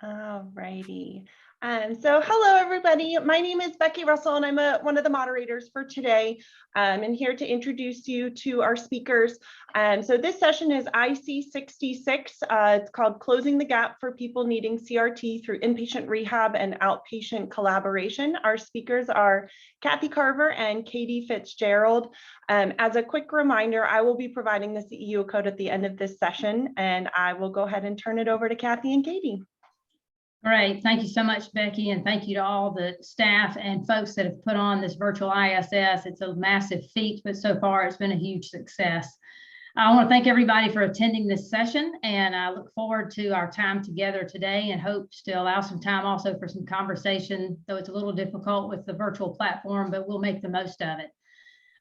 All righty. So hello, everybody. My name is Becky Russell, and I'm one of the moderators for today. And here to introduce you to our speakers. So this session is IC 66. It's called Closing the Gap for People Needing CRT Through Inpatient Rehab and Outpatient Collaboration. Our speakers are Cathy Carver and Katie Fitzgerald. As a quick reminder, I will be providing the CEO code at the end of this session, and I will go ahead and turn it over to Cathy and Katie. Great. Thank you so much, Becky, and thank you to all the staff and folks that have put on this virtual ISS. It's a massive feat, but so far it's been a huge success. I want to thank everybody for attending this session, and I look forward to our time together today and hope to allow some time also for some conversation, though it's a little difficult with the virtual platform, but we'll make the most of it.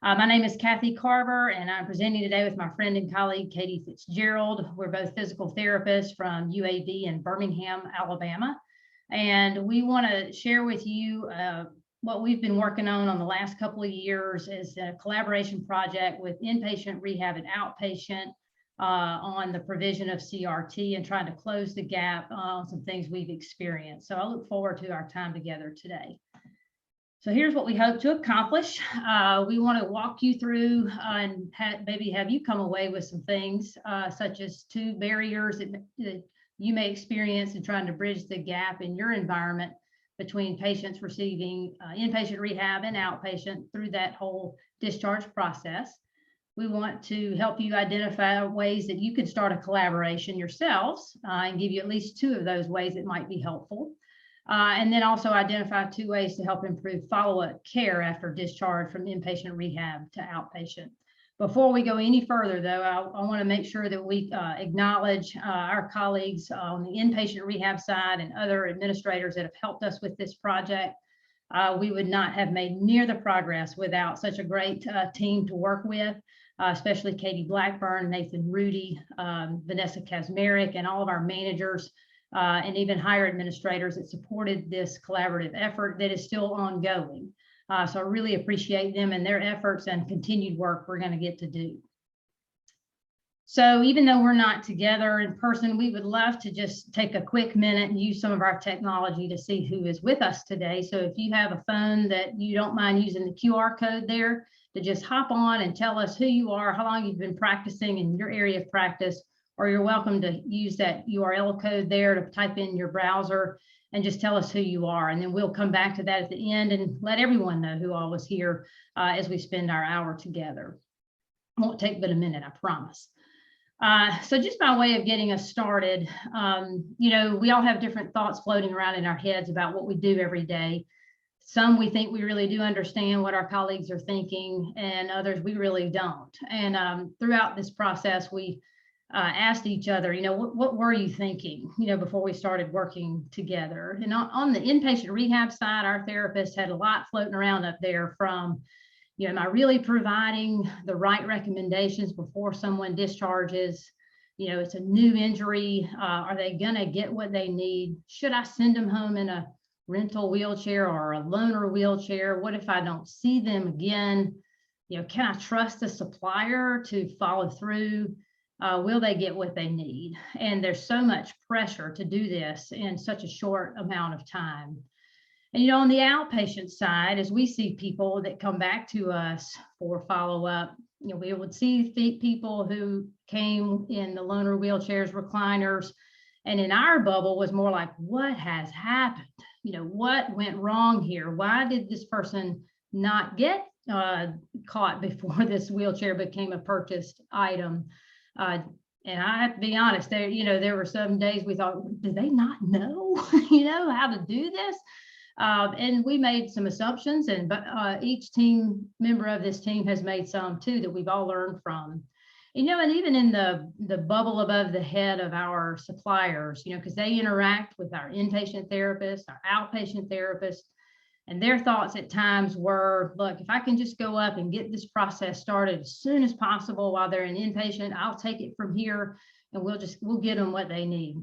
My name is Cathy Carver, and I'm presenting today with my friend and colleague, Katie Fitzgerald. We're both physical therapists from UAB in Birmingham, Alabama. And we want to share with you what we've been working on the last couple of years is a collaboration project with Inpatient Rehab and Outpatient on the provision of CRT and trying to close the gap on some things we've experienced. So I look forward to our time together today. So here's what we hope to accomplish. We want to walk you through and maybe have you come away with some things such as 2 barriers that you may experience in trying to bridge the gap in your environment between patients receiving inpatient rehab and outpatient through that whole discharge process. We want to help you identify ways that you can start a collaboration yourselves and give you at least 2 of those ways that might be helpful. And then also identify 2 ways to help improve follow-up care after discharge from inpatient rehab to outpatient. Before we go any further, though, I want to make sure that we acknowledge our colleagues on the inpatient rehab side and other administrators that have helped us with this project. We would not have made near the progress without such a great team to work with, especially Katie Blackburn, Nathan Rudy, Vanessa Kazmarek, and all of our managers. And even higher administrators that supported this collaborative effort that is still ongoing. So I really appreciate them and their efforts and continued work we're going to get to do. So even though we're not together in person, we would love to just take a quick minute and use some of our technology to see who is with us today. So if you have a phone that you don't mind using the QR code there to just hop on and tell us who you are, how long you've been practicing in your area of practice, or you're welcome to use that URL code there to type in your browser and just tell us who you are. And then we'll come back to that at the end and let everyone know who all was here as we spend our hour together. Won't take but a minute, I promise. So just by way of getting us started, you know, we all have different thoughts floating around in our heads about what we do every day. Some we think we really do understand what our colleagues are thinking, and others we really don't. And throughout this process, we asked each other, you know, what were you thinking, you know, before we started working together? And on the inpatient rehab side, our therapists had a lot floating around up there from, you know, am I really providing the right recommendations before someone discharges? You know, it's a new injury. Are they going to get what they need? Should I send them home in a rental wheelchair or a loaner wheelchair? What if I don't see them again? You know, can I trust the supplier to follow through? Will they get what they need? And there's so much pressure to do this in such a short amount of time. And, you know, on the outpatient side, as we see people that come back to us for follow-up, you know, we would see people who came in the loaner wheelchairs, recliners, and in our bubble was more like, what has happened? You know, what went wrong here? Why did this person not get caught before this wheelchair became a purchased item? And I have to be honest, there were some days we thought, do they not know, you know, how to do this? And we made some assumptions, but each member of this team has made some too that we've all learned from. You know, and even in the bubble above the head of our suppliers, you know, because they interact with our inpatient therapists, our outpatient therapists, and their thoughts at times were, look, if I can just go up and get this process started as soon as possible while they're in inpatient, I'll take it from here and we'll get them what they need.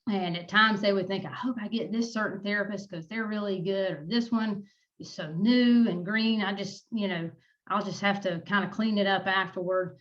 And at times they would think, I hope I get this certain therapist because they're really good, or this one is so new and green. I'll just have to kind of clean it up afterward.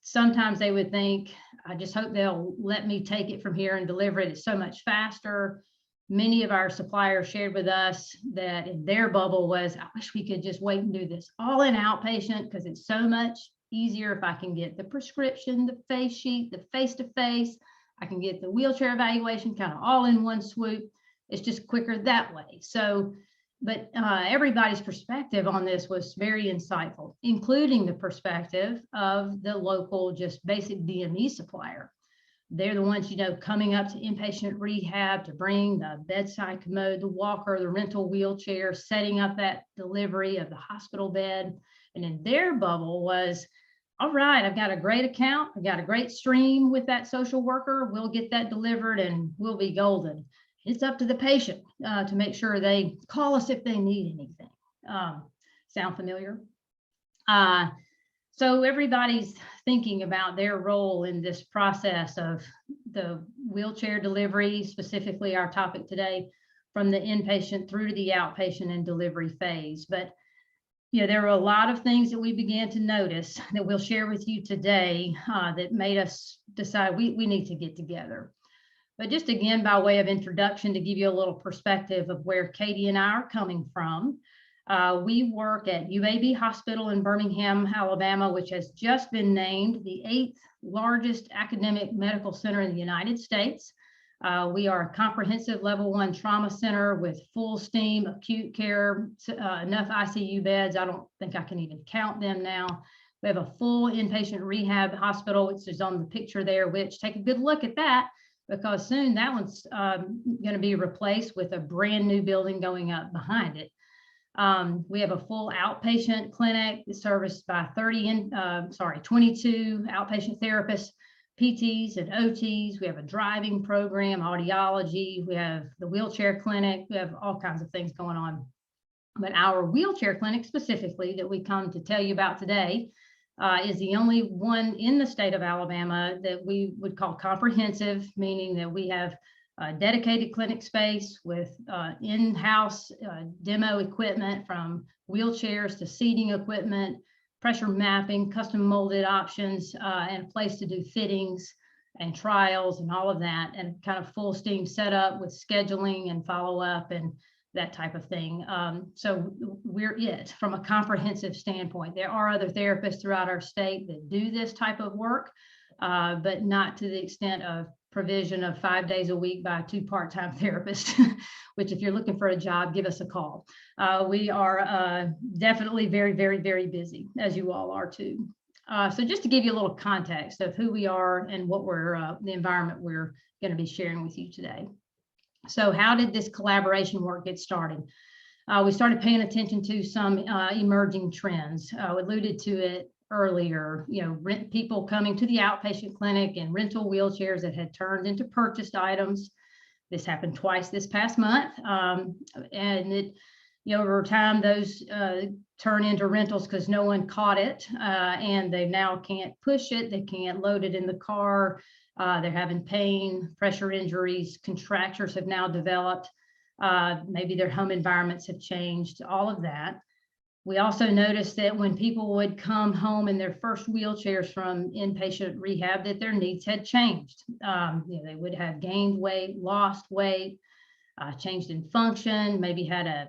Sometimes they would think, I just hope they'll let me take it from here and deliver it. It's so much faster. Many of our suppliers shared with us that in their bubble was, I wish we could just wait and do this all in outpatient because it's so much easier if I can get the prescription, the face sheet, the face-to-face. I can get the wheelchair evaluation kind of all in one swoop. It's just quicker that way. So, but everybody's perspective on this was very insightful, including the perspective of the local just basic DME supplier. They're the ones, coming up to inpatient rehab to bring the bedside commode, the walker, the rental wheelchair, setting up that delivery of the hospital bed. And in their bubble was, all right, I've got a great account. I've got a great stream with that social worker. We'll get that delivered and we'll be golden. It's up to the patient to make sure they call us if they need anything. Sound familiar? So everybody's thinking about their role in this process of the wheelchair delivery, specifically our topic today, from the inpatient through to the outpatient and delivery phase. But there were a lot of things that we began to notice that we'll share with you today that made us decide we need to get together. But just again, by way of introduction, to give you a little perspective of where Katie and I are coming from. We work at UAB Hospital in Birmingham, Alabama, which has just been named the 8th largest academic medical center in the United States. We are a comprehensive level 1 trauma center with full steam acute care, enough ICU beds. I don't think I can even count them now. We have a full inpatient rehab hospital, which is on the picture there, which take a good look at that because soon that one's going to be replaced with a brand new building going up behind it. We have a full outpatient clinic serviced by 22 outpatient therapists, PTs and OTs. We have a driving program, audiology. We have the wheelchair clinic. We have all kinds of things going on. But our wheelchair clinic specifically that we come to tell you about today is the only one in the state of Alabama that we would call comprehensive, meaning that we have dedicated clinic space with in-house demo equipment from wheelchairs to seating equipment, pressure mapping, custom molded options, and a place to do fittings and trials and all of that, and kind of full steam setup with scheduling and follow-up and that type of thing. So we're it from a comprehensive standpoint. There are other therapists throughout our state that do this type of work, but not to the extent of provision of 5 days a week by 2 part-time therapists, which if you're looking for a job, give us a call. We are definitely very, very, very busy, as you all are too. So just to give you a little context of who we are and what the environment we're going to be sharing with you today. So how did this collaboration work get started? We started paying attention to some emerging trends. We alluded to it earlier, people coming to the outpatient clinic in rental wheelchairs that had turned into purchased items. This happened twice this past month. And it, over time, those turn into rentals because no one caught it and they now can't push it. They can't load it in the car. They're having pain, pressure injuries, contractures have now developed. Maybe their home environments have changed, all of that. We also noticed that when people would come home in their first wheelchairs from inpatient rehab, that their needs had changed. They would have gained weight, lost weight, changed in function, maybe had a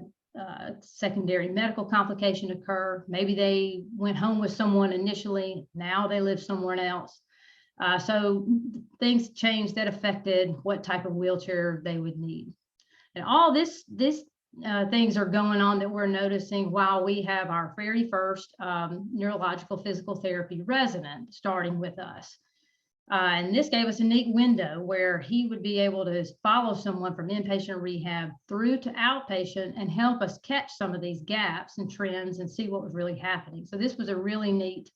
secondary medical complication occur. Maybe they went home with someone initially, now they live somewhere else. So things changed that affected what type of wheelchair they would need. And all this things are going on that we're noticing while we have our very first neurological physical therapy resident starting with us. And this gave us a neat window where he would be able to follow someone from inpatient rehab through to outpatient and help us catch some of these gaps and trends and see what was really happening. So this was a really neat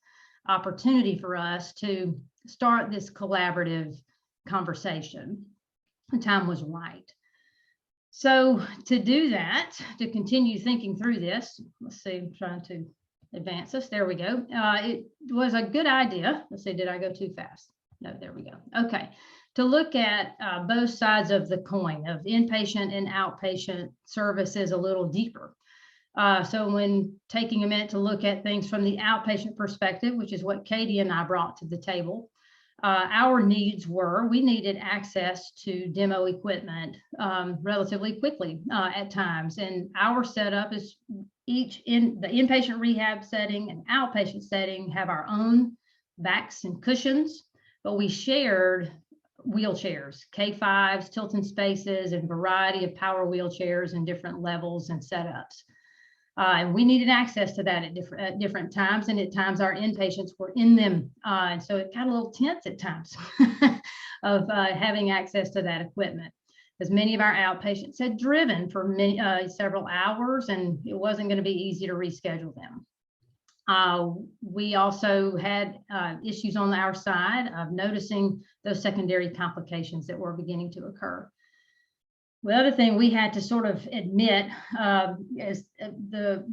opportunity for us to start this collaborative conversation. The time was right. So to do that, to continue thinking through this, let's see, I'm trying to advance us. There we go. It was a good idea. Let's see, did I go too fast? No, there we go. Okay. To look at both sides of the coin of inpatient and outpatient services a little deeper. So when taking a minute to look at things from the outpatient perspective, which is what Katie and I brought to the table, our needs were, we needed access to demo equipment relatively quickly at times. And our setup is each in the inpatient rehab setting and outpatient setting have our own backs and cushions, but we shared wheelchairs, K5s, tilting spaces, and variety of power wheelchairs in different levels and setups. And we needed access to that at different times, and at times our inpatients were in them. And so it got a little tense at times of having access to that equipment, because many of our outpatients had driven for several hours, and it wasn't going to be easy to reschedule them. We also had issues on our side of noticing those secondary complications that were beginning to occur. The other thing we had to sort of admit is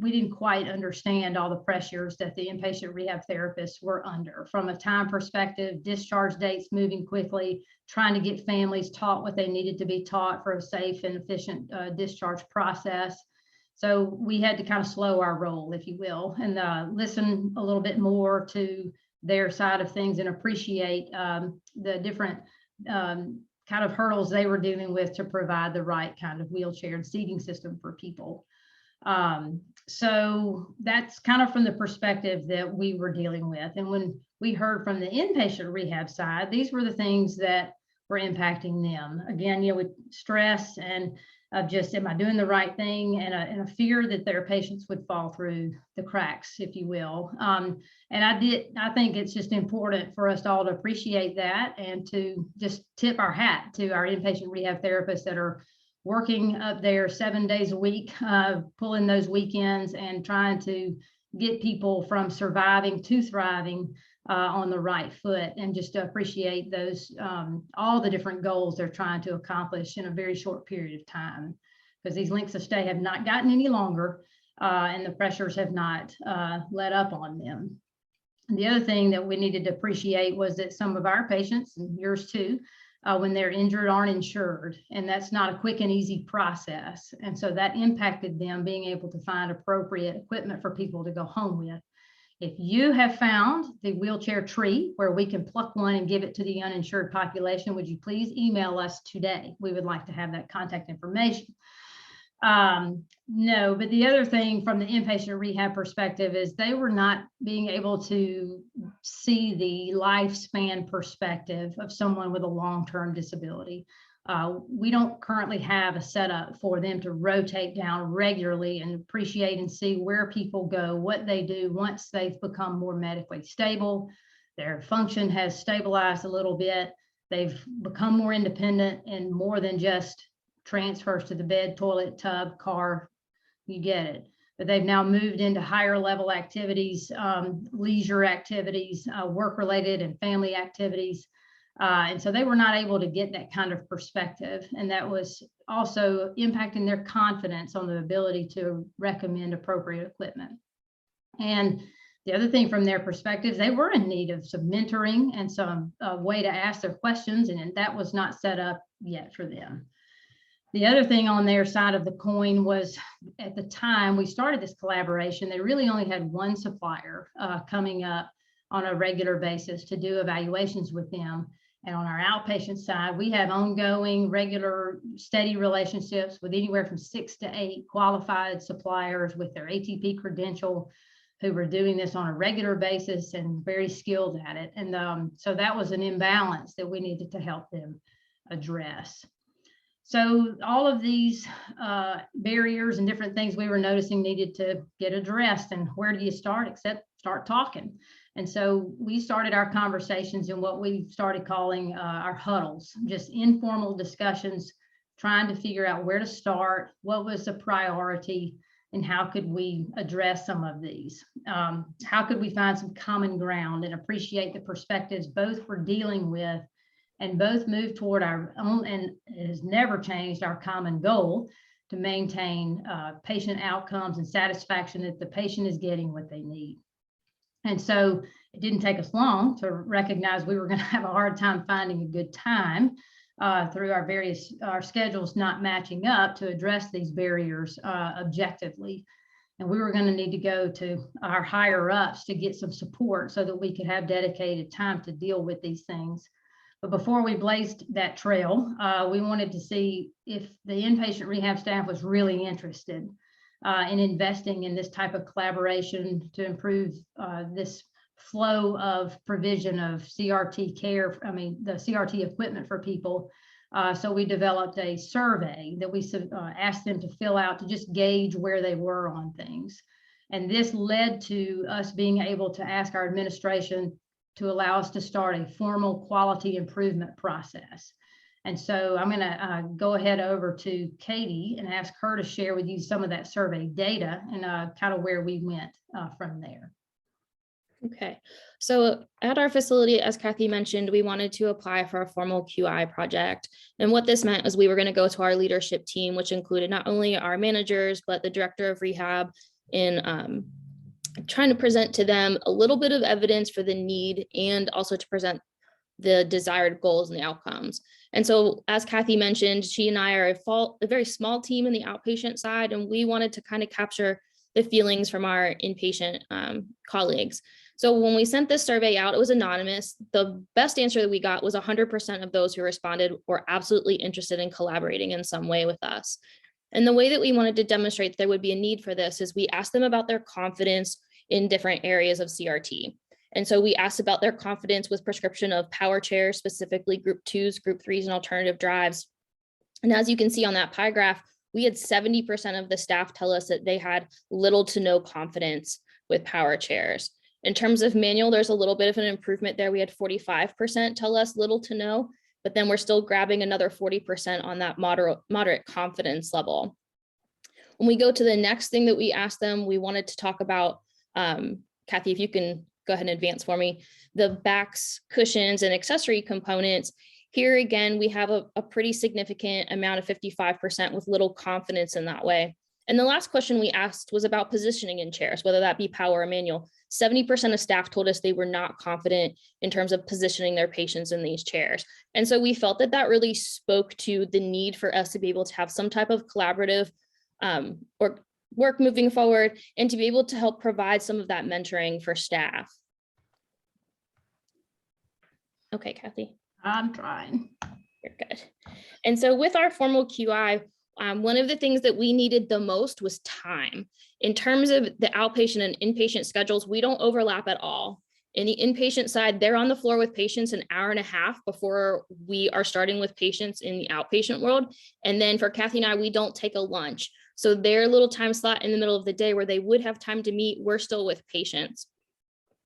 we didn't quite understand all the pressures that the inpatient rehab therapists were under from a time perspective, discharge dates moving quickly, trying to get families taught what they needed to be taught for a safe and efficient discharge process. So we had to kind of slow our roll, if you will, and listen a little bit more to their side of things and appreciate the different kind of hurdles they were dealing with to provide the right kind of wheelchair and seating system for people. So that's kind of from the perspective that we were dealing with. And when we heard from the inpatient rehab side, these were the things that were impacting them. Again, with stress and of just, am I doing the right thing? And a fear that their patients would fall through the cracks, if you will. And I think it's just important for us all to appreciate that and to just tip our hat to our inpatient rehab therapists that are working up there 7 days a week, pulling those weekends and trying to get people from surviving to thriving on the right foot, and just to appreciate those, all the different goals they're trying to accomplish in a very short period of time, because these lengths of stay have not gotten any longer and the pressures have not let up on them. And the other thing that we needed to appreciate was that some of our patients, and yours too, when they're injured, aren't insured, and that's not a quick and easy process. And so that impacted them being able to find appropriate equipment for people to go home with. If you have found the wheelchair tree where we can pluck one and give it to the uninsured population, would you please email us today? We would like to have that contact information. No, but the other thing from the inpatient rehab perspective is they were not being able to see the lifespan perspective of someone with a long-term disability. We don't currently have a setup for them to rotate down regularly and appreciate and see where people go, what they do once they've become more medically stable. Their function has stabilized a little bit. They've become more independent and more than just transfers to the bed, toilet, tub, car, you get it. But they've now moved into higher level activities, leisure activities, work-related and family activities. And so they were not able to get that kind of perspective. And that was also impacting their confidence on the ability to recommend appropriate equipment. And the other thing from their perspective, they were in need of some mentoring and some way to ask their questions, and that was not set up yet for them. The other thing on their side of the coin was, at the time we started this collaboration, they really only had one supplier coming up on a regular basis to do evaluations with them. And on our outpatient side, we have ongoing, regular, steady relationships with anywhere from 6 to 8 qualified suppliers with their ATP credential, who were doing this on a regular basis and very skilled at it. And so that was an imbalance that we needed to help them address. So all of these barriers and different things we were noticing needed to get addressed. And where do you start except start talking? And so we started our conversations in what we started calling our huddles, just informal discussions, trying to figure out where to start, what was the priority, and how could we address some of these? How could we find some common ground and appreciate the perspectives both we're dealing with, and both move toward our own, and it has never changed, our common goal to maintain patient outcomes and satisfaction that the patient is getting what they need. And so it didn't take us long to recognize we were going to have a hard time finding a good time through our schedules not matching up to address these barriers objectively. And we were going to need to go to our higher ups to get some support so that we could have dedicated time to deal with these things. But before we blazed that trail, we wanted to see if the inpatient rehab staff was really interested in investing in this type of collaboration to improve this flow of provision of CRT care, the CRT equipment for people. So we developed a survey that we asked them to fill out to just gauge where they were on things. And this led to us being able to ask our administration to allow us to start a formal quality improvement process. And so I'm going to go ahead over to Katie and ask her to share with you some of that survey data and kind of where we went from there. Okay, so at our facility, as Cathy mentioned, we wanted to apply for a formal QI project. And what this meant was we were going to go to our leadership team, which included not only our managers, but the director of rehab, in trying to present to them a little bit of evidence for the need and also to present the desired goals and the outcomes. And so, as Cathy mentioned, she and I are a very small team in the outpatient side, and we wanted to kind of capture the feelings from our inpatient colleagues. So when we sent this survey out, it was anonymous. The best answer that we got was 100% of those who responded were absolutely interested in collaborating in some way with us. And the way that we wanted to demonstrate there would be a need for this is we asked them about their confidence in different areas of CRT. And so we asked about their confidence with prescription of power chairs, specifically group 2s, group 3s, and alternative drives. And as you can see on that pie graph, we had 70% of the staff tell us that they had little to no confidence with power chairs. In terms of manual, there's a little bit of an improvement there. We had 45% tell us little to no, but then we're still grabbing another 40% on that moderate confidence level. When we go to the next thing that we asked them, we wanted to talk about, Cathy, if you can go ahead and advance for me, the backs, cushions, and accessory components. Here again, we have a pretty significant amount of 55% with little confidence in that way. And the last question we asked was about positioning in chairs, whether that be power or manual. 70% of staff told us they were not confident in terms of positioning their patients in these chairs. And so we felt that that really spoke to the need for us to be able to have some type of collaborative or work moving forward and to be able to help provide some of that mentoring for staff. Okay, Cathy. I'm trying. You're good. And so with our formal QI, one of the things that we needed the most was time. In terms of the outpatient and inpatient schedules, we don't overlap at all. In the inpatient side, they're on the floor with patients an hour and a half before we are starting with patients in the outpatient world. And then for Cathy and I, we don't take a lunch. So their little time slot in the middle of the day where they would have time to meet, we're still with patients.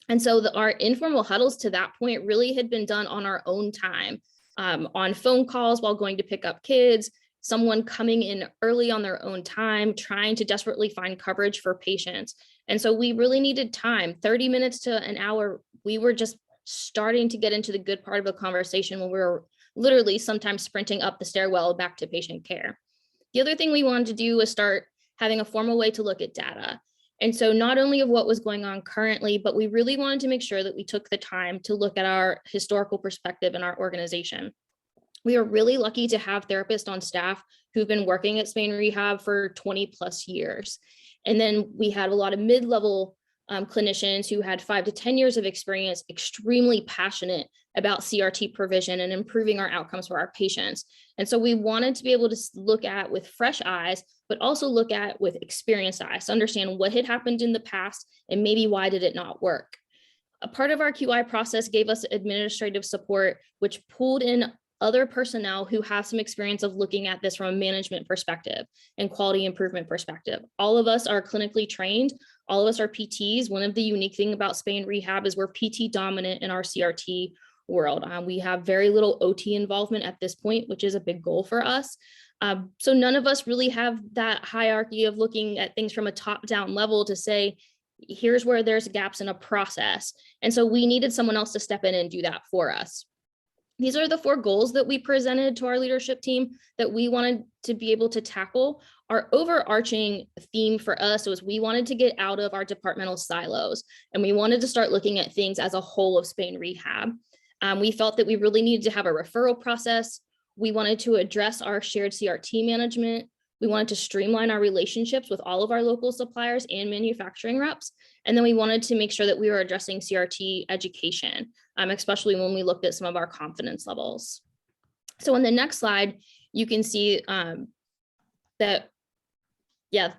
And so our informal huddles to that point really had been done on our own time, on phone calls while going to pick up kids, someone coming in early on their own time, trying to desperately find coverage for patients. And so we really needed time, 30 minutes to an hour. We were just starting to get into the good part of a conversation when we were literally sometimes sprinting up the stairwell back to patient care. The other thing we wanted to do was start having a formal way to look at data. And so not only of what was going on currently, but we really wanted to make sure that we took the time to look at our historical perspective in our organization. We are really lucky to have therapists on staff who've been working at Spain Rehab for 20 plus years. And then we had a lot of mid-level clinicians who had 5 to 10 years of experience, extremely passionate about CRT provision and improving our outcomes for our patients. And so we wanted to be able to look at with fresh eyes, but also look at with experienced eyes to understand what had happened in the past and maybe why did it not work. A part of our QI process gave us administrative support, which pulled in other personnel who have some experience of looking at this from a management perspective and quality improvement perspective. All of us are clinically trained. All of us are PTs. One of the unique things about Spain Rehab is we're PT dominant in our CRT world. We have very little OT involvement at this point, which is a big goal for us. So none of us really have that hierarchy of looking at things from a top-down level to say, here's where there's gaps in a process. And so we needed someone else to step in and do that for us. These are the 4 goals that we presented to our leadership team that we wanted to be able to tackle. Our overarching theme for us was we wanted to get out of our departmental silos and we wanted to start looking at things as a whole of Spain Rehab. We felt that we really needed to have a referral process. We wanted to address our shared CRT management. We wanted to streamline our relationships with all of our local suppliers and manufacturing reps. And then we wanted to make sure that we were addressing CRT education, especially when we looked at some of our confidence levels. So on the next slide, you can see that,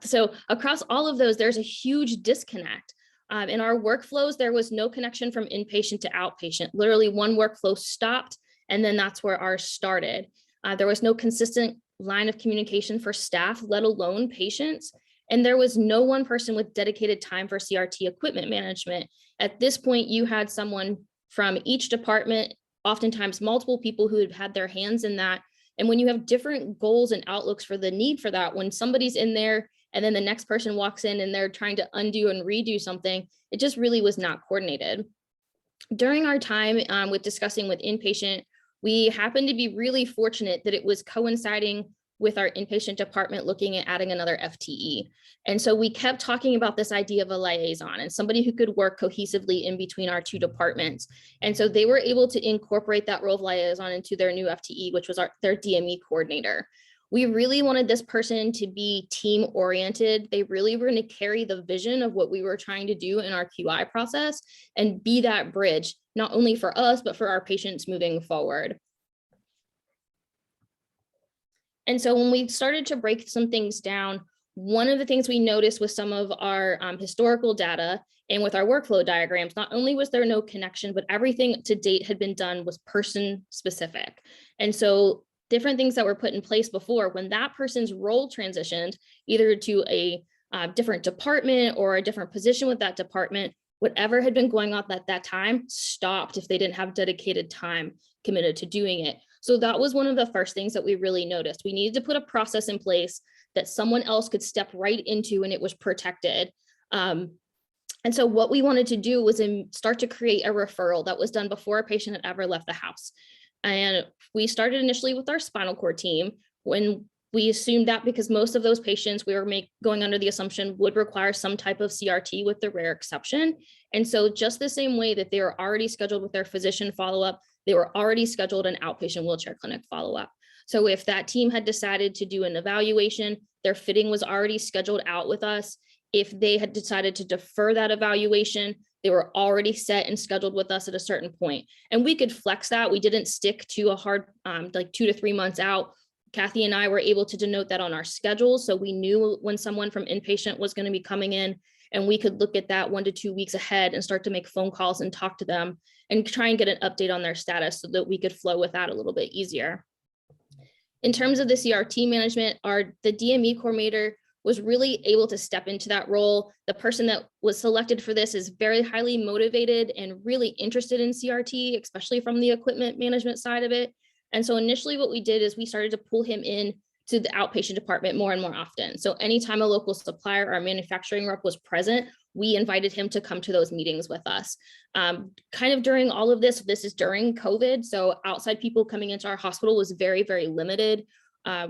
so across all of those, there's a huge disconnect. In our workflows, there was no connection from inpatient to outpatient. Literally one workflow stopped, and then that's where ours started. There was no consistent line of communication for staff, let alone patients. And there was no one person with dedicated time for CRT equipment management. At this point, you had someone from each department, oftentimes multiple people who had had their hands in that. And when you have different goals and outlooks for the need for that, when somebody's in there and then the next person walks in and they're trying to undo and redo something, it just really was not coordinated. During our time with discussing with inpatient, we happened to be really fortunate that it was coinciding with our inpatient department looking at adding another FTE. And so we kept talking about this idea of a liaison and somebody who could work cohesively in between our two departments. And so they were able to incorporate that role of liaison into their new FTE, which was their DME coordinator. We really wanted this person to be team oriented. They really were going to carry the vision of what we were trying to do in our QI process and be that bridge, not only for us, but for our patients moving forward. And so when we started to break some things down, one of the things we noticed with some of our historical data and with our workflow diagrams, not only was there no connection, but everything to date had been done was person specific. And so different things that were put in place before, when that person's role transitioned either to a different department or a different position with that department, whatever had been going on at that time stopped if they didn't have dedicated time committed to doing it. So that was one of the first things that we really noticed. We needed to put a process in place that someone else could step right into and it was protected. And so what we wanted to do was start to create a referral that was done before a patient had ever left the house. And we started initially with our spinal cord team when we assumed that because most of those patients we were going under the assumption would require some type of CRT with the rare exception. And so just the same way that they were already scheduled with their physician follow-up, they were already scheduled an outpatient wheelchair clinic follow-up. So if that team had decided to do an evaluation, their fitting was already scheduled out with us. If they had decided to defer that evaluation, they were already set and scheduled with us at a certain point. And we could flex that. We didn't stick to a hard, like 2 to 3 months out. Cathy and I were able to denote that on our schedule. So we knew when someone from inpatient was going to be coming in, and we could look at that 1 to 2 weeks ahead and start to make phone calls and talk to them and try and get an update on their status so that we could flow with that a little bit easier. In terms of the CRT management, the DME coordinator was really able to step into that role. The person that was selected for this is very highly motivated and really interested in CRT, especially from the equipment management side of it. And so initially what we did is we started to pull him in to the outpatient department more and more often. So anytime a local supplier or manufacturing rep was present, we invited him to come to those meetings with us. Kind of during all of this is during COVID. So outside people coming into our hospital was very, very limited.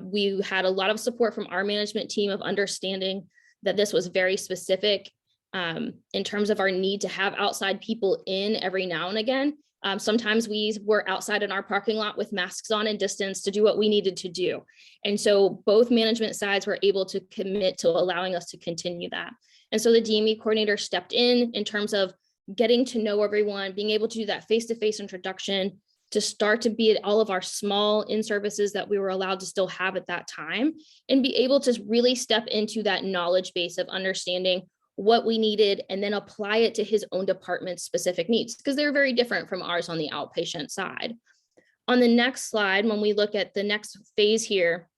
We had a lot of support from our management team of understanding that this was very specific in terms of our need to have outside people in every now and again. Sometimes we were outside in our parking lot with masks on and distance to do what we needed to do. And so both management sides were able to commit to allowing us to continue that. And so the DME coordinator stepped in terms of getting to know everyone, being able to do that face-to-face introduction, to start to be at all of our small in-services that we were allowed to still have at that time, and be able to really step into that knowledge base of understanding what we needed and then apply it to his own department's specific needs, because they're very different from ours on the outpatient side. On the next slide, when we look at the next phase here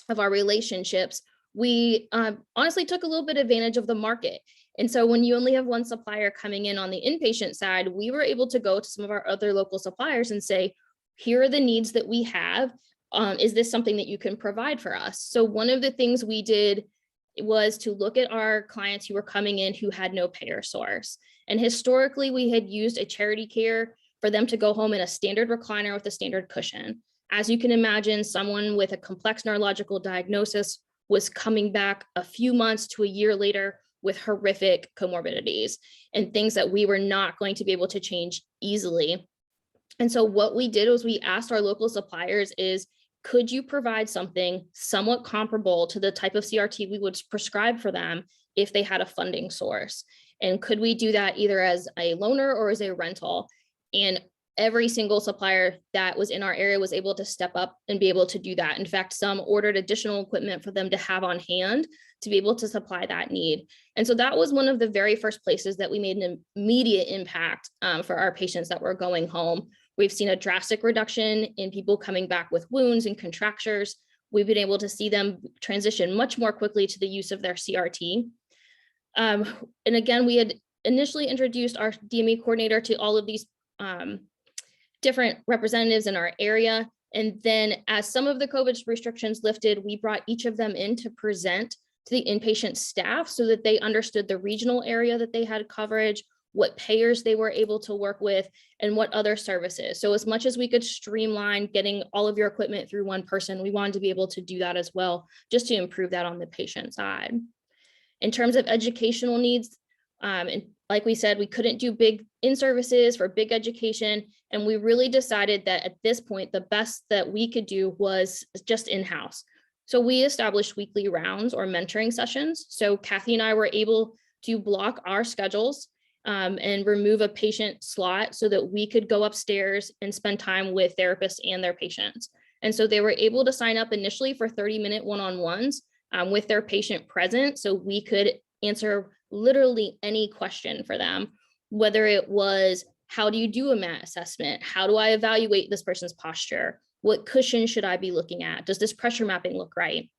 of our relationships, we honestly took a little bit of advantage of the market. And so when you only have one supplier coming in on the inpatient side, we were able to go to some of our other local suppliers and say, here are the needs that we have. Is this something that you can provide for us? So one of the things we did was to look at our clients who were coming in who had no payer source. And historically, we had used a charity care for them to go home in a standard recliner with a standard cushion. As you can imagine, someone with a complex neurological diagnosis was coming back a few months to a year later with horrific comorbidities and things that we were not going to be able to change easily. And so what we did was we asked our local suppliers is, could you provide something somewhat comparable to the type of CRT we would prescribe for them if they had a funding source? And could we do that either as a loaner or as a rental? And every single supplier that was in our area was able to step up and be able to do that. In fact, some ordered additional equipment for them to have on hand to be able to supply that need. And so that was one of the very first places that we made an immediate impact for our patients that were going home. We've seen a drastic reduction in people coming back with wounds and contractures. We've been able to see them transition much more quickly to the use of their CRT. And again, we had initially introduced our DME coordinator to all of these different representatives in our area. And then as some of the COVID restrictions lifted, we brought each of them in to present to the inpatient staff so that they understood the regional area that they had coverage, what payers they were able to work with, and what other services. So as much as we could streamline getting all of your equipment through one person, we wanted to be able to do that as well, just to improve that on the patient side. In terms of educational needs, and like we said, we couldn't do big in-services for big education. And we really decided that at this point, the best that we could do was just in-house. So we established weekly rounds or mentoring sessions. So Cathy and I were able to block our schedules and remove a patient slot so that we could go upstairs and spend time with therapists and their patients. And so they were able to sign up initially for 30-minute one-on-ones with their patient present, so we could answer literally any question for them, whether it was, how do you do a MAT assessment? How do I evaluate this person's posture? What cushion should I be looking at? Does this pressure mapping look right?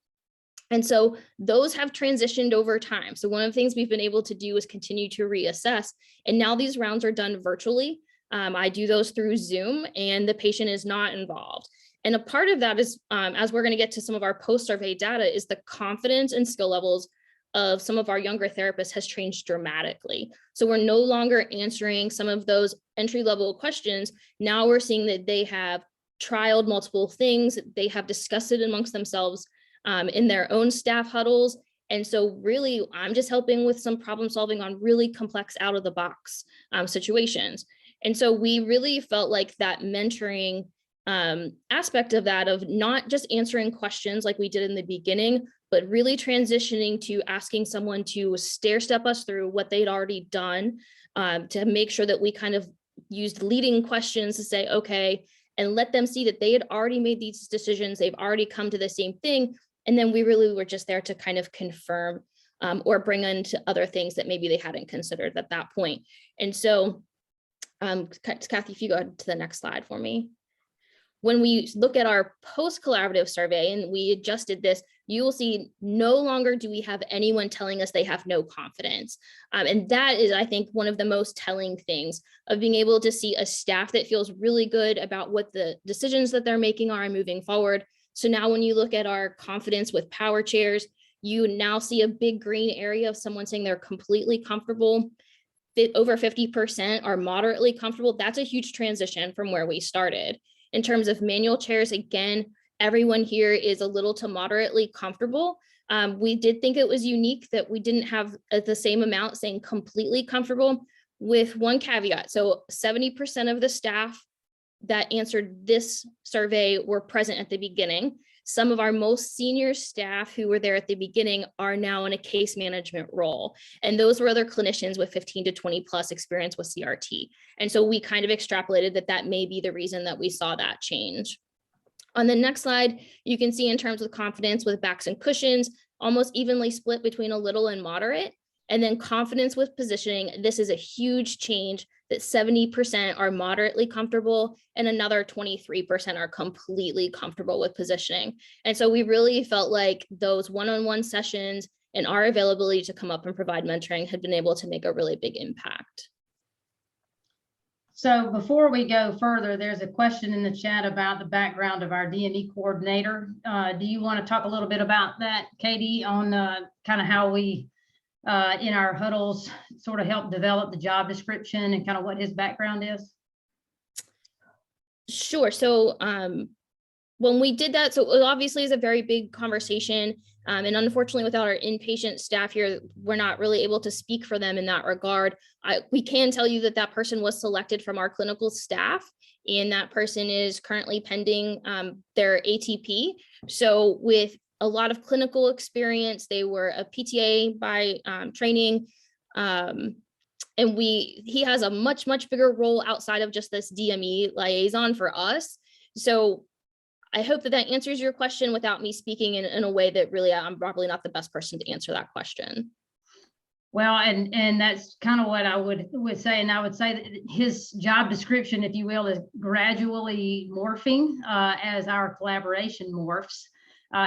And so those have transitioned over time. So one of the things we've been able to do is continue to reassess. And now these rounds are done virtually. I do those through Zoom and the patient is not involved. And a part of that is, as we're going to get to some of our post-survey data, is the confidence and skill levels of some of our younger therapists has changed dramatically. So we're no longer answering some of those entry-level questions. Now we're seeing that they have trialed multiple things. They have discussed it amongst themselves in their own staff huddles. And so really, I'm just helping with some problem solving on really complex out of the box situations. And so we really felt like that mentoring aspect of that, of not just answering questions like we did in the beginning, but really transitioning to asking someone to stair step us through what they'd already done to make sure that we kind of used leading questions to say, okay, and let them see that they had already made these decisions. They've already come to the same thing. And then we really were just there to kind of confirm or bring into other things that maybe they hadn't considered at that point. And so, Cathy, if you go to the next slide for me. When we look at our post-collaborative survey and we adjusted this, you will see no longer do we have anyone telling us they have no confidence. And that is, I think, one of the most telling things of being able to see a staff that feels really good about what the decisions that they're making are moving forward. So now when you look at our confidence with power chairs, you now see a big green area of someone saying they're completely comfortable. Over 50% are moderately comfortable. That's a huge transition from where we started. In terms of manual chairs, again, everyone here is a little to moderately comfortable. We did think it was unique that we didn't have the same amount saying completely comfortable, with one caveat. So 70% of the staff that answered this survey were present at the beginning. Some of our most senior staff who were there at the beginning are now in a case management role. And those were other clinicians with 15 to 20 plus experience with CRT. And so we kind of extrapolated that that may be the reason that we saw that change. On the next slide, you can see in terms of confidence with backs and cushions, almost evenly split between a little and moderate. And then confidence with positioning, this is a huge change, that 70% are moderately comfortable and another 23% are completely comfortable with positioning. And so we really felt like those one-on-one sessions and our availability to come up and provide mentoring had been able to make a really big impact. So before we go further, there's a question in the chat about the background of our DME coordinator. Do you want to talk a little bit about that, Katie, on kind of how we in our huddles sort of help develop the job description and kind of what his background is? Sure. So when we did that, so it obviously is a very big conversation. And unfortunately, without our inpatient staff here, we're not really able to speak for them in that regard. We can tell you that that person was selected from our clinical staff, and that person is currently pending their ATP. So with a lot of clinical experience, they were a PTA by training, and he has a much bigger role outside of just this DME liaison for us. So I hope that answers your question without me speaking in a way that really I'm probably not the best person to answer that question. Well, and that's kind of what I would say. And I would say that his job description, if you will, is gradually morphing as our collaboration morphs.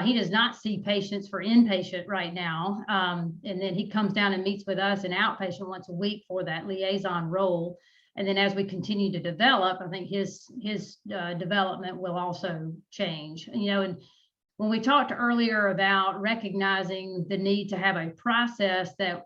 He does not see patients for inpatient right now. And then he comes down and meets with us in outpatient once a week for that liaison role. And then as we continue to develop, I think his development will also change. You know, and when we talked earlier about recognizing the need to have a process that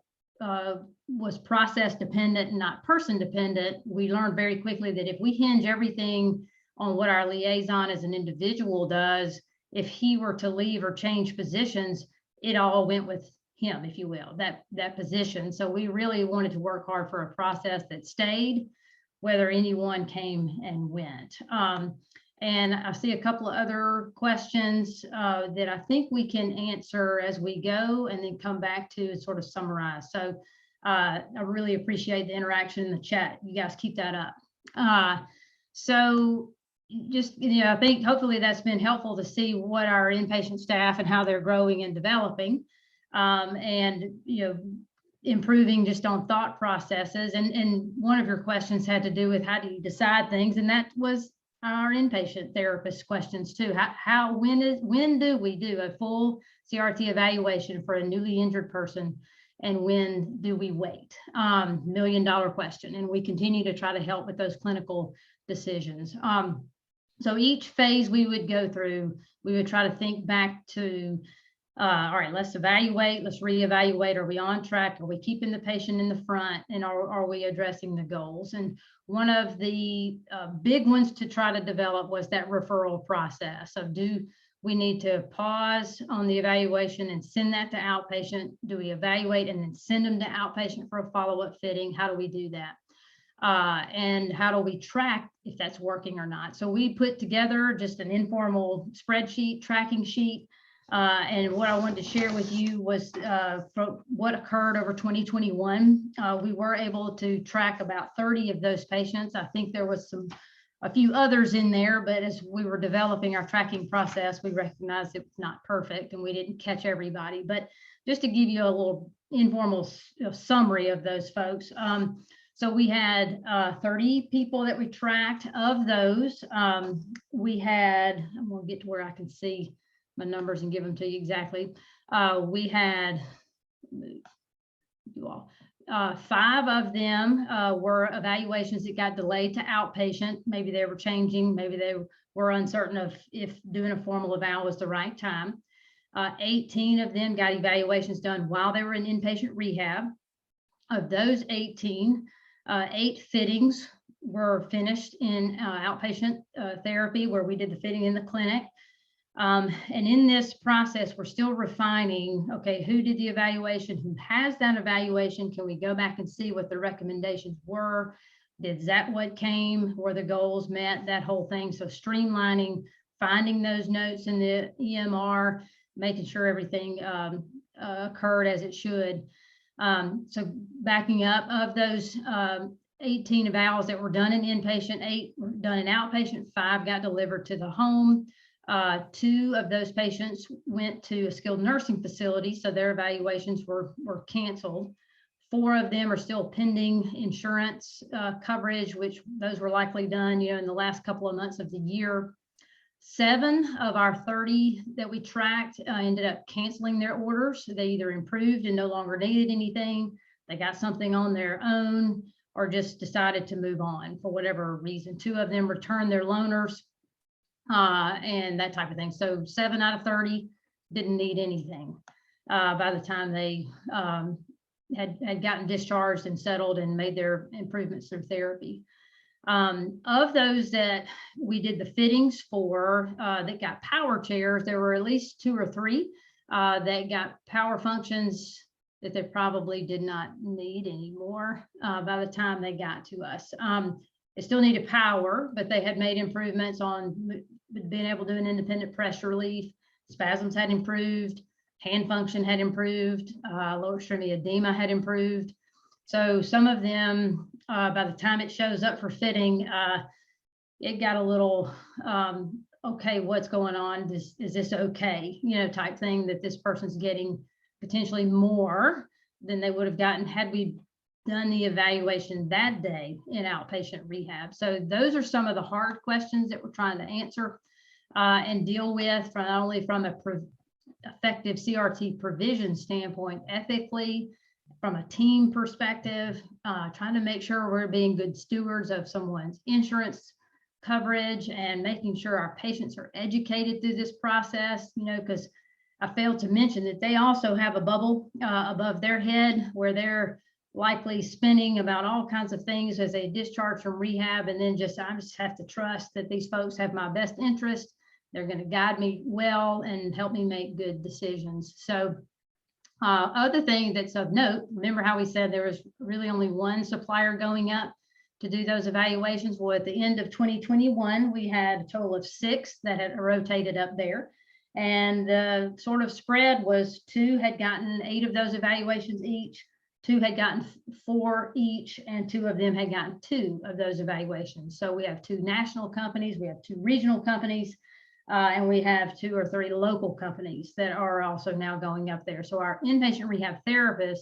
was process dependent and not person dependent, we learned very quickly that if we hinge everything on what our liaison as an individual does, if he were to leave or change positions, it all went with him, if you will, that position. So we really wanted to work hard for a process that stayed, whether anyone came and went. And I see a couple of other questions that I think we can answer as we go and then come back to and sort of summarize. So I really appreciate the interaction in the chat. You guys keep that up. So just, you know, I think hopefully that's been helpful to see what our inpatient staff and how they're growing and developing, and, you know, improving just on thought processes. And one of your questions had to do with how do you decide things, and that was our inpatient therapist questions too. When do we do a full CRT evaluation for a newly injured person, and when do we wait? $1 million question. And we continue to try to help with those clinical decisions. So each phase we would go through, we would try to think back to, all right, let's evaluate, let's reevaluate. Are we on track? Are we keeping the patient in the front? And are we addressing the goals? And one of the big ones to try to develop was that referral process. So do we need to pause on the evaluation and send that to outpatient? Do we evaluate and then send them to outpatient for a follow-up fitting? How do we do that? And how do we track if that's working or not? So we put together just an informal spreadsheet, tracking sheet. And what I wanted to share with you was what occurred over 2021. We were able to track about 30 of those patients. I think there was a few others in there, but as we were developing our tracking process, we recognized it was not perfect and we didn't catch everybody. But just to give you a little informal summary of those folks. So we had 30 people that we tracked. Of those, we had, I'm going to get to where I can see my numbers and give them to you exactly. We had, you all, 5 of them were evaluations that got delayed to outpatient. Maybe they were changing, maybe they were uncertain of if doing a formal eval was the right time. 18 of them got evaluations done while they were in inpatient rehab. Of those 18, 8 fittings were finished in outpatient therapy, where we did the fitting in the clinic. And in this process, we're still refining, okay, who did the evaluation, who has that evaluation? Can we go back and see what the recommendations were? Is that what came? Were the goals met? That whole thing. So streamlining, finding those notes in the EMR, making sure everything occurred as it should. So backing up, of those 18 evals that were done in inpatient, 8 were done in outpatient, 5 got delivered to the home. 2 of those patients went to a skilled nursing facility, so their evaluations were canceled. 4 of them are still pending insurance coverage, which those were likely done, you know, in the last couple of months of the year. 7 of our 30 that we tracked ended up canceling their orders. They either improved and no longer needed anything, they got something on their own, or just decided to move on for whatever reason. 2 of them returned their loaners and that type of thing. So 7 out of 30 didn't need anything by the time they had gotten discharged and settled and made their improvements through therapy. Of those that we did the fittings for that got power chairs, there were at least 2 or 3 that got power functions that they probably did not need anymore by the time they got to us. They still needed power, but they had made improvements on being able to do an independent pressure relief. Spasms had improved, hand function had improved, lower extremity edema had improved. So some of them, by the time it shows up for fitting, it got a little, okay, what's going on? Is this okay? You know, type thing, that this person's getting potentially more than they would have gotten had we done the evaluation that day in outpatient rehab. So those are some of the hard questions that we're trying to answer and deal with, from not only from a effective CRT provision standpoint, ethically, from a team perspective, trying to make sure we're being good stewards of someone's insurance coverage and making sure our patients are educated through this process, you know, because I failed to mention that they also have a bubble above their head where they're likely spinning about all kinds of things as they discharge from rehab. And then I just have to trust that these folks have my best interest. They're going to guide me well and help me make good decisions. So other thing that's of note, remember how we said there was really only one supplier going up to do those evaluations? Well, at the end of 2021, we had a total of 6 that had rotated up there. And the sort of spread was 2 had gotten 8 of those evaluations each, 2 had gotten 4 each, and 2 of them had gotten 2 of those evaluations. So we have 2 national companies, we have 2 regional companies, and we have 2 or 3 local companies that are also now going up there. So our inpatient rehab therapists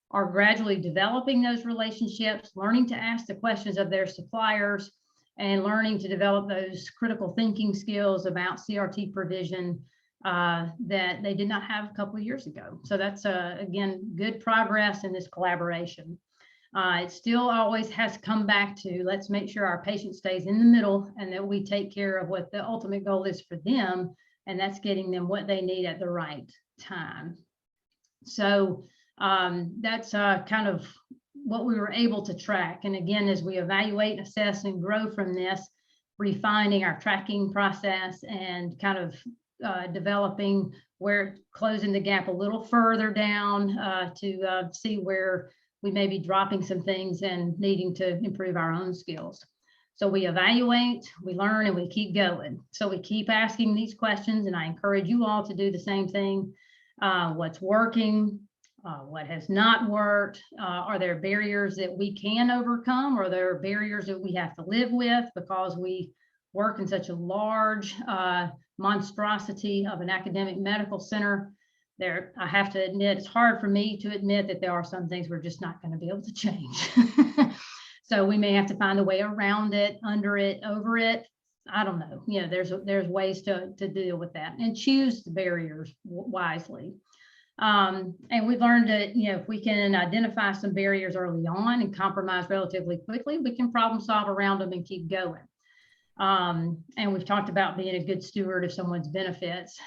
are gradually developing those relationships, learning to ask the questions of their suppliers, and learning to develop those critical thinking skills about CRT provision that they did not have a couple of years ago. So that's, again, good progress in this collaboration. It still always has to come back to, let's make sure our patient stays in the middle and that we take care of what the ultimate goal is for them, and that's getting them what they need at the right time. So that's kind of what we were able to track. And again, as we evaluate, assess, and grow from this, refining our tracking process and kind of developing where, closing the gap a little further down to see where we may be dropping some things and needing to improve our own skills. So we evaluate, we learn, and we keep going. So we keep asking these questions, and I encourage you all to do the same thing. What's working? What has not worked? Are there barriers that we can overcome, or are there barriers that we have to live with because we work in such a large monstrosity of an academic medical center? I have to admit, it's hard for me to admit that there are some things we're just not going to be able to change. So we may have to find a way around it, under it, over it. I don't know. You know, there's ways to deal with that and choose the barriers wisely. And we've learned that, you know, if we can identify some barriers early on and compromise relatively quickly, we can problem solve around them and keep going. And we've talked about being a good steward of someone's benefits.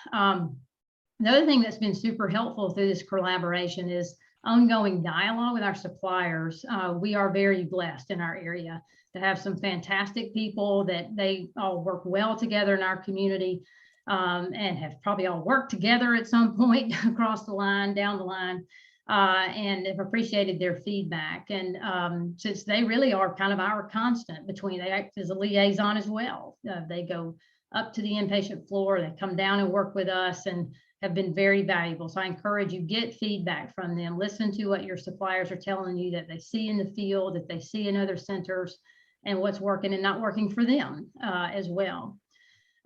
The other thing that's been super helpful through this collaboration is ongoing dialogue with our suppliers. We are very blessed in our area to have some fantastic people that they all work well together in our community. And have probably all worked together at some point across the line, down the line, and have appreciated their feedback. And since they really are kind of our constant between, they act as a liaison as well. They go up to the inpatient floor, they come down and work with us and have been very valuable. So I encourage you, get feedback from them, listen to what your suppliers are telling you that they see in the field, that they see in other centers, and what's working and not working for them as well.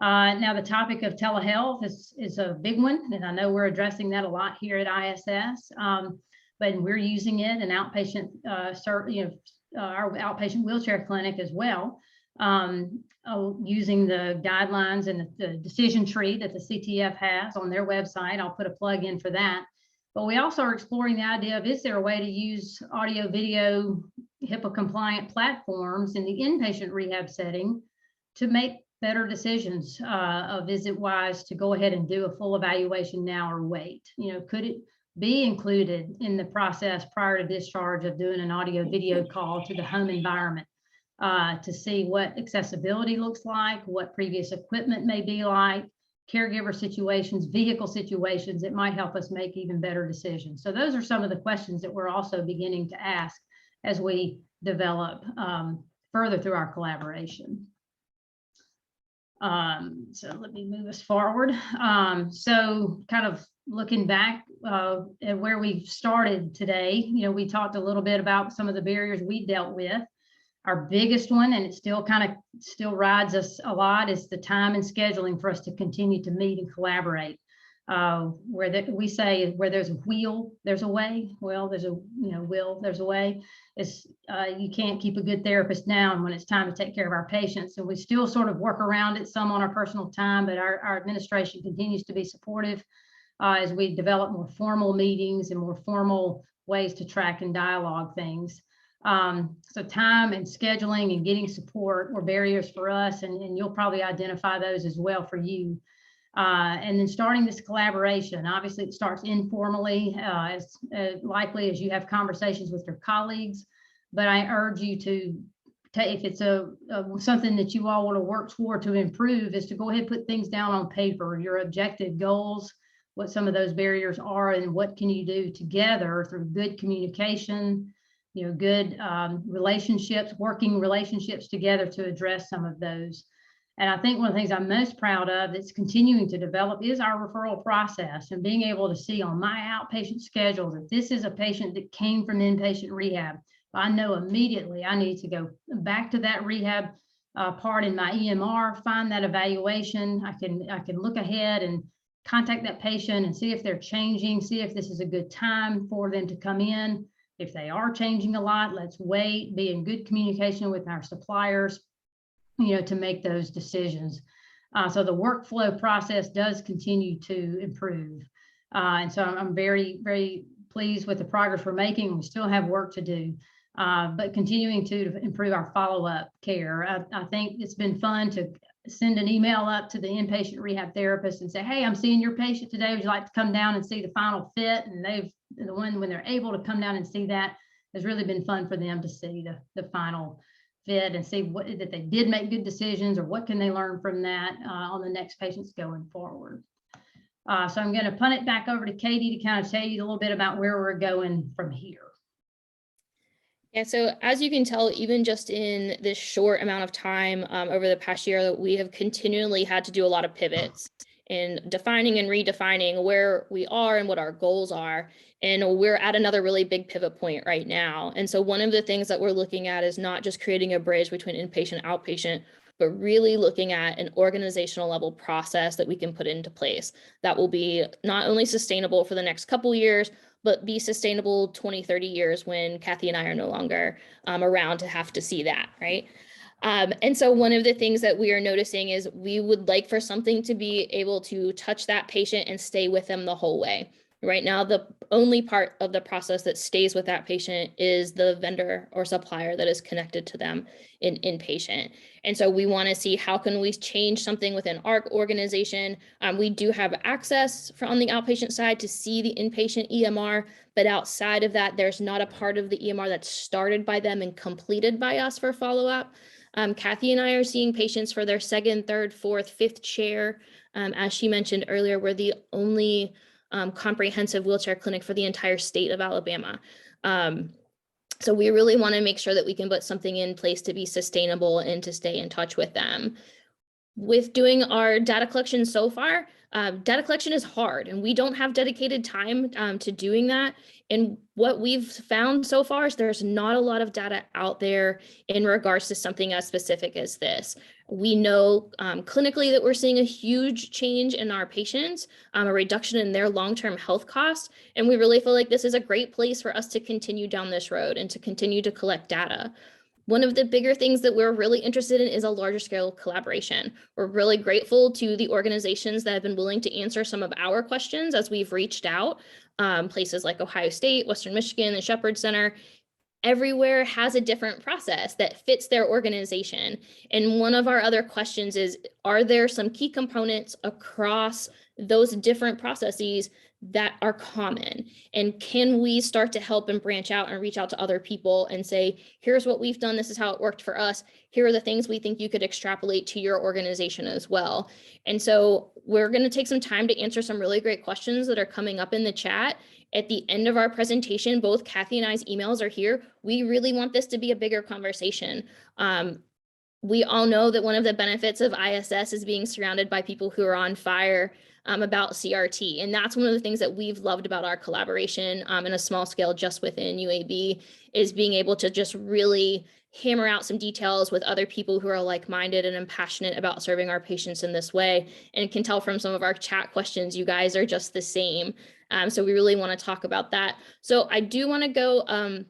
Now, the topic of telehealth is a big one, and I know we're addressing that a lot here at ISS, but we're using it in outpatient, our outpatient wheelchair clinic as well, using the guidelines and the decision tree that the CTF has on their website. I'll put a plug in for that. But we also are exploring the idea of, is there a way to use audio, video, HIPAA compliant platforms in the inpatient rehab setting to make better decisions of, is it wise to go ahead and do a full evaluation now or wait? You know, could it be included in the process prior to discharge of doing an audio video call to the home environment to see what accessibility looks like, what previous equipment may be like, caregiver situations, vehicle situations that might help us make even better decisions. So those are some of the questions that we're also beginning to ask as we develop further through our collaboration. So let me move us forward. So kind of looking back at where we started today, we talked a little bit about some of the barriers we dealt with. Our biggest one, and it still rides us a lot, is the time and scheduling for us to continue to meet and collaborate. We say where there's a wheel, there's a way. Well, there's a there's a way. You can't keep a good therapist down when it's time to take care of our patients, and we still sort of work around it some on our personal time, but our administration continues to be supportive as we develop more formal meetings and more formal ways to track and dialogue things. So time and scheduling and getting support were barriers for us, and you'll probably identify those as well for you. And then starting this collaboration, obviously it starts informally, as likely as you have conversations with your colleagues, but I urge you to take, if it's something that you all want to work toward to improve, is to go ahead and put things down on paper, your objective goals, what some of those barriers are, and what can you do together through good communication, good relationships, working relationships together to address some of those. And I think one of the things I'm most proud of that's continuing to develop is our referral process, and being able to see on my outpatient schedule that this is a patient that came from inpatient rehab. I know immediately I need to go back to that rehab part in my EMR, find that evaluation. I can look ahead and contact that patient and see if they're changing, see if this is a good time for them to come in. If they are changing a lot, let's wait, be in good communication with our suppliers, to make those decisions. So the workflow process does continue to improve. And so I'm very, very pleased with the progress we're making. We still have work to do, but continuing to improve our follow-up care. I think it's been fun to send an email up to the inpatient rehab therapist and say, hey, I'm seeing your patient today. Would you like to come down and see the final fit? And when they're able to come down and see that, has really been fun for them to see the final fit and see that they did make good decisions, or what can they learn from that on the next patients going forward. So I'm going to punt it back over to Katie to kind of tell you a little bit about where we're going from here. Yeah, so as you can tell, even just in this short amount of time over the past year, we have continually had to do a lot of pivots in defining and redefining where we are and what our goals are. And we're at another really big pivot point right now. And so one of the things that we're looking at is not just creating a bridge between inpatient and outpatient, but really looking at an organizational level process that we can put into place that will be not only sustainable for the next couple years, but be sustainable 20, 30 years when Cathy and I are no longer around to have to see that, right? And so one of the things that we are noticing is we would like for something to be able to touch that patient and stay with them the whole way. Right now, the only part of the process that stays with that patient is the vendor or supplier that is connected to them in inpatient. And so we want to see how can we change something within our organization. We do have access on the outpatient side to see the inpatient EMR, but outside of that, there's not a part of the EMR that's started by them and completed by us for follow-up. Cathy and I are seeing patients for their second, third, fourth, fifth chair. As she mentioned earlier, we're the only comprehensive wheelchair clinic for the entire state of Alabama. So we really want to make sure that we can put something in place to be sustainable and to stay in touch with them. With doing our data collection so far, data collection is hard and we don't have dedicated time to doing that. And what we've found so far is there's not a lot of data out there in regards to something as specific as this. We know clinically that we're seeing a huge change in our patients, a reduction in their long-term health costs. And we really feel like this is a great place for us to continue down this road and to continue to collect data. One of the bigger things that we're really interested in is a larger scale collaboration. We're really grateful to the organizations that have been willing to answer some of our questions as we've reached out. Places like Ohio State, Western Michigan, the Shepherd Center, everywhere has a different process that fits their organization. And one of our other questions is, are there some key components across those different processes that are common? And can we start to help and branch out and reach out to other people and say, here's what we've done, this is how it worked for us, here are the things we think you could extrapolate to your organization as well. And so we're going to take some time to answer some really great questions that are coming up in the chat. At the end of our presentation, both Cathy and I's emails are here. We really want this to be a bigger conversation. We all know that one of the benefits of ISS is being surrounded by people who are on fire about CRT. And that's one of the things that we've loved about our collaboration in a small scale just within UAB, is being able to just really hammer out some details with other people who are like-minded and passionate about serving our patients in this way. And can tell from some of our chat questions, you guys are just the same. So we really want to talk about that. So I do want to go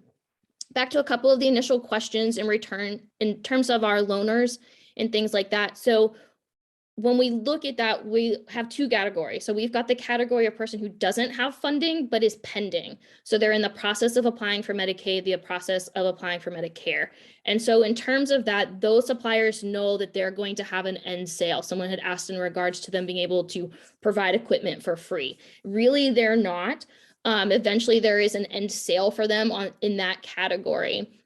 back to a couple of the initial questions in return in terms of our loaners and things like that. So when we look at that, we have two categories. So we've got the category of person who doesn't have funding, but is pending. So they're in the process of applying for Medicaid, the process of applying for Medicare. And so in terms of that, those suppliers know that they're going to have an end sale. Someone had asked in regards to them being able to provide equipment for free. Really, they're not. Eventually there is an end sale for them in that category.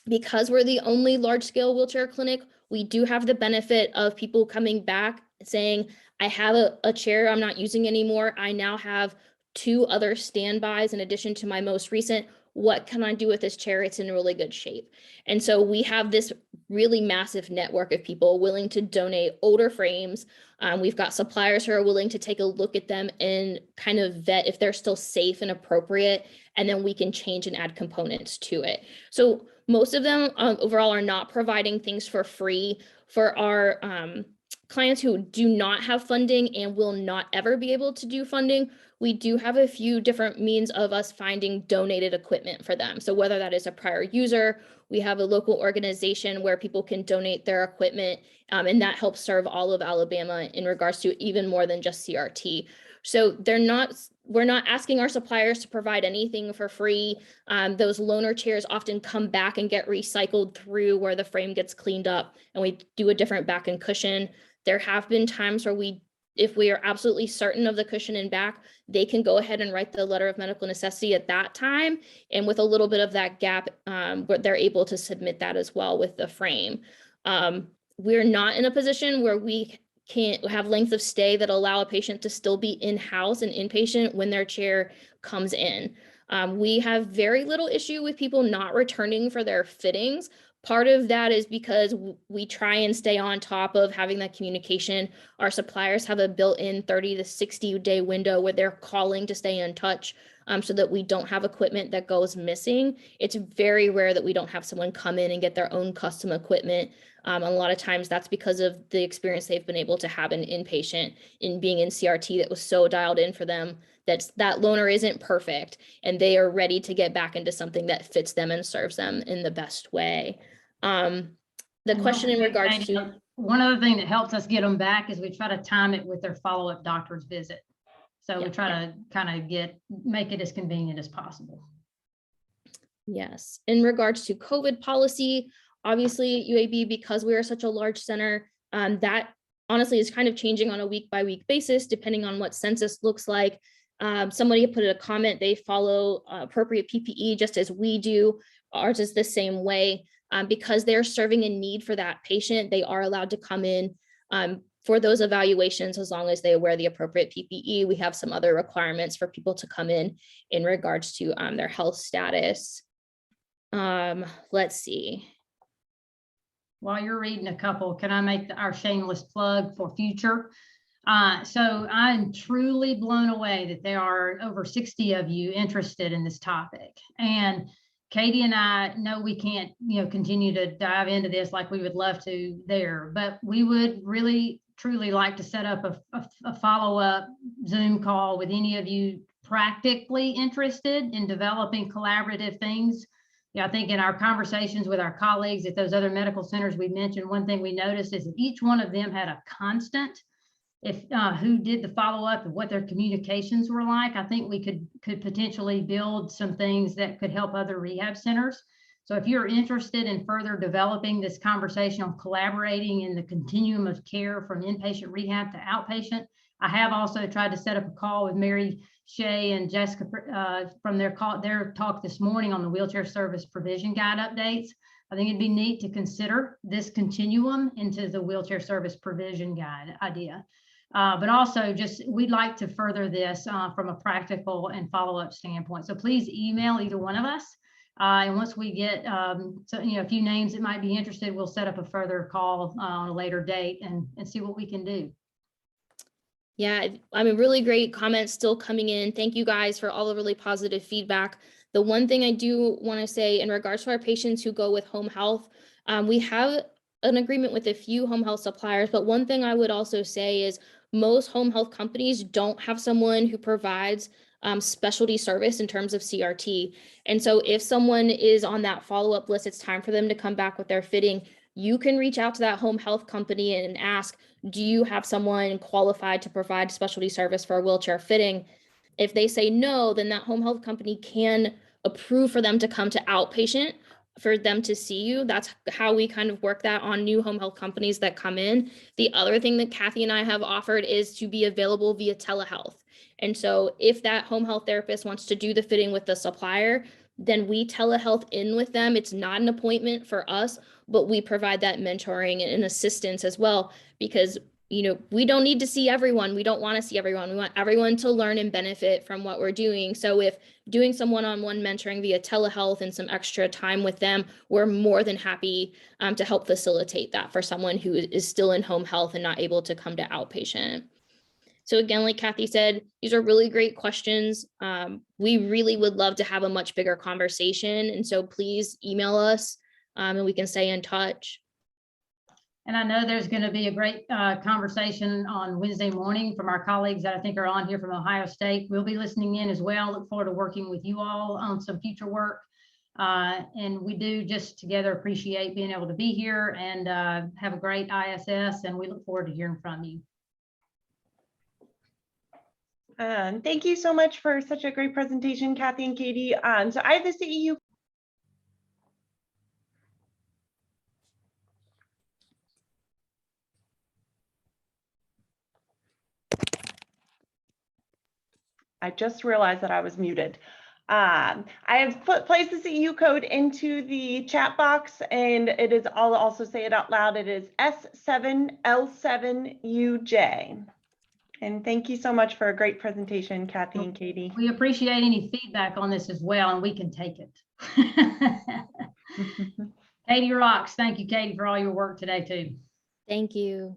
Because we're the only large scale wheelchair clinic, we do have the benefit of people coming back saying, I have a chair I'm not using anymore. I now have 2 other standbys in addition to my most recent. What can I do with this chair? It's in really good shape. And so we have this really massive network of people willing to donate older frames. We've got suppliers who are willing to take a look at them and kind of vet if they're still safe and appropriate, and then we can change and add components to it. So most of them overall are not providing things for free. For our clients who do not have funding and will not ever be able to do funding, we do have a few different means of us finding donated equipment for them. So whether that is a prior user, we have a local organization where people can donate their equipment, and that helps serve all of Alabama in regards to even more than just CRT. So we're not asking our suppliers to provide anything for free. Those loaner chairs often come back and get recycled through where the frame gets cleaned up and we do a different back and cushion. There have been times where if we are absolutely certain of the cushion and back, they can go ahead and write the letter of medical necessity at that time. And with a little bit of that gap, they're able to submit that as well with the frame. We're not in a position where we can't have length of stay that allow a patient to still be in-house and inpatient when their chair comes in. We have very little issue with people not returning for their fittings. Part of that is because we try and stay on top of having that communication. Our suppliers have a built-in 30 to 60 day window where they're calling to stay in touch, so that we don't have equipment that goes missing. It's very rare that we don't have someone come in and get their own custom equipment. A lot of times that's because of the experience they've been able to have in inpatient, in being in CRT that was so dialed in for them that loaner isn't perfect and they are ready to get back into something that fits them and serves them in the best way. The question in regards to one other thing that helps us get them back is we try to time it with their follow-up doctor's visit. So we try to kind of make it as convenient as possible. Yes. In regards to COVID policy, obviously UAB, because we are such a large center, that honestly is kind of changing on a week by week basis, depending on what census looks like. Somebody put a comment, they follow appropriate PPE just as we do. Ours is the same way. Because they're serving a need for that patient, they are allowed to come in for those evaluations as long as they wear the appropriate PPE. We have some other requirements for people to come in regards to their health status. Let's see. While you're reading a couple, can I make our shameless plug for future? So I'm truly blown away that there are over 60 of you interested in this topic. And Katie and I know we can't, continue to dive into this like we would love to there, but we would really, truly like to set up a follow-up Zoom call with any of you practically interested in developing collaborative things. I think in our conversations with our colleagues at those other medical centers we mentioned, one thing we noticed is that each one of them had a constant who did the follow-up and what their communications were like. I think we could potentially build some things that could help other rehab centers. So if you're interested in further developing this conversation on collaborating in the continuum of care from inpatient rehab to outpatient, I have also tried to set up a call with Mary Shea and Jessica from their talk this morning on the wheelchair service provision guide updates. I think it'd be neat to consider this continuum into the wheelchair service provision guide idea. But also just, we'd like to further this from a practical and follow-up standpoint. So please email either one of us. And once we get a few names that might be interested, we'll set up a further call on a later date and see what we can do. Yeah, I mean, really great comments still coming in. Thank you guys for all the really positive feedback. The one thing I do want to say in regards to our patients who go with home health, we have an agreement with a few home health suppliers, but one thing I would also say is most home health companies don't have someone who provides specialty service in terms of CRT. And so if someone is on that follow-up list, it's time for them to come back with their fitting. You can reach out to that home health company and ask, do you have someone qualified to provide specialty service for a wheelchair fitting? If they say no, then that home health company can approve for them to come to outpatient for them to see you. That's how we kind of work that on new home health companies that come in. The other thing that Cathy and I have offered is to be available via telehealth. And so if that home health therapist wants to do the fitting with the supplier, then we telehealth in with them. It's not an appointment for us, but we provide that mentoring and assistance as well, because we don't need to see everyone. We don't want to see everyone. We want everyone to learn and benefit from what we're doing. So if doing some one-on-one mentoring via telehealth and some extra time with them, we're more than happy to help facilitate that for someone who is still in home health and not able to come to outpatient. So again, like Cathy said, these are really great questions. We really would love to have a much bigger conversation. And so please email us and we can stay in touch. And I know there's going to be a great conversation on Wednesday morning from our colleagues that I think are on here from Ohio State. We'll be listening in as well. Look forward to working with you all on some future work. And we do just together appreciate being able to be here and have a great ISS. And we look forward to hearing from you. Thank you so much for such a great presentation, Cathy and Katie. So I have the CEU. I just realized that I was muted. I have placed the CEU code into the chat box, and it is, I'll also say it out loud, it is S7L7UJ. And thank you so much for a great presentation, Cathy and Katie. We appreciate any feedback on this as well, and we can take it. Katie rocks. Thank you, Katie, for all your work today too. Thank you.